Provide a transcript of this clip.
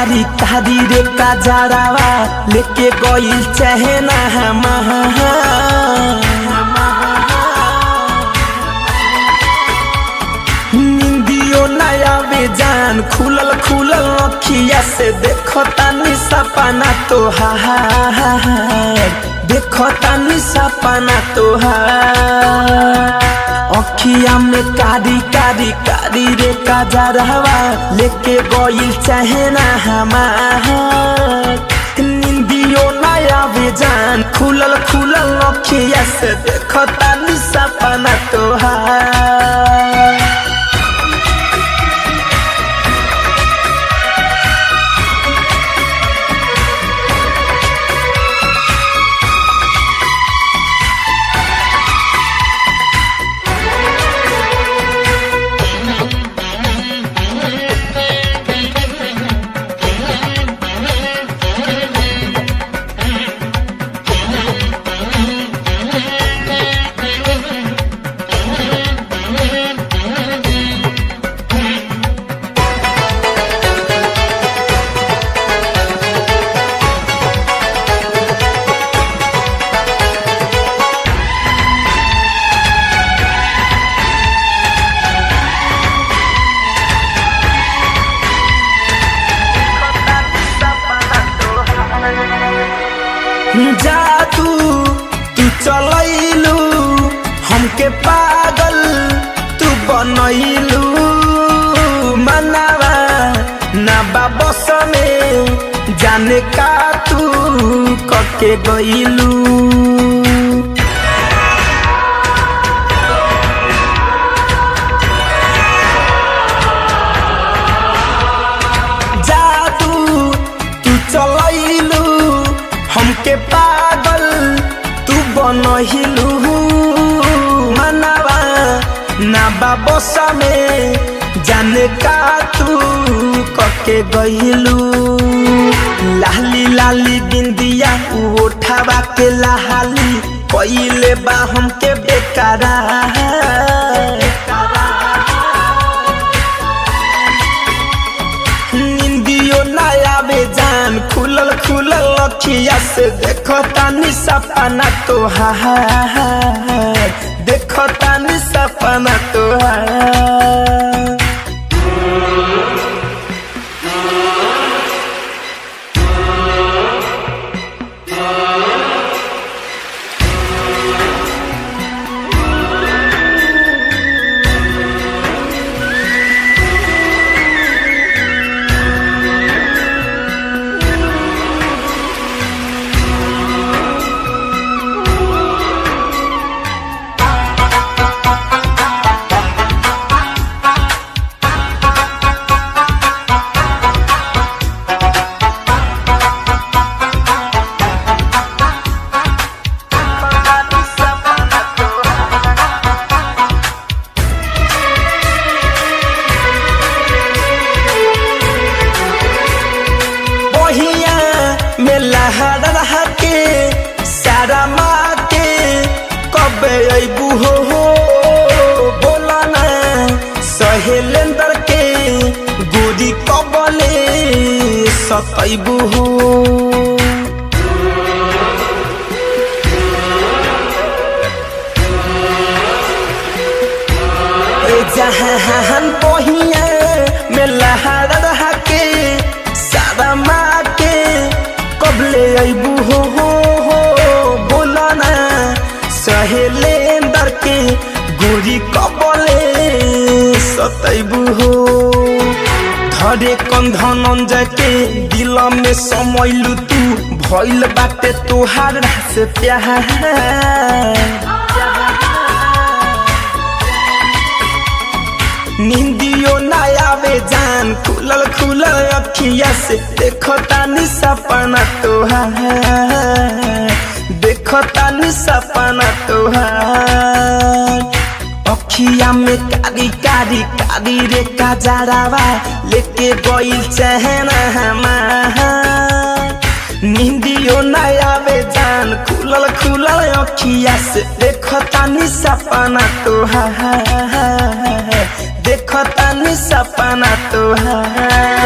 कारी कारी रे काजरावा लेके गइल चहना निंदियो नया बेजान खुलल खुलल अखिया से देखो तानी सपना तोहार देखो तानी सपना तोहार अखिया में कारी कारी कारी रे काजरावा लेके गइल चहना हमार निंदियो नया बेजान खुलल खुलल अखिया से देखो तानी सपना तोहार जा तू चलैलू हमके पागल तू बनैलू मनावा ना बाबस में जाने का तू कके गइलू जा तू चलैलू हमके पागल तू बनहिलू मनावा ना बाबसा में जाने का तू कके गइलू लाली लाली बिंदिया उठावा के लाली कइले बा हमके बेकारा निंदियो नया बेजान खुलल खुलल अखिया से देखो तानी सपना तोहार देखो तानी सपना तोहार लहर रह के सारा माँ के कब अबू हो बोला ना सहेलेंदर के गोरी कबले सतैबू हो जहान पहिया में लहर रह के सारा माँ के कबले अबू हो बोला ना सहेलेंदर के गोरी कबले सतैबू हो धरे कंधन के दिल में समैलू तू भइल बाटे तोहार से प्यार निंदियो नया बेजान खुलल खुलल अखिया से देखो तानी सपना तोहार देखो तानी सपना तोहार अखिया में कारी कारी कारी रे काजरावा लेके गइल चहना हमार निंदियो नया बेजान खुलल खुलल अखिया से देखो तानी सपना तोहार देखो तानी सपना तोहार।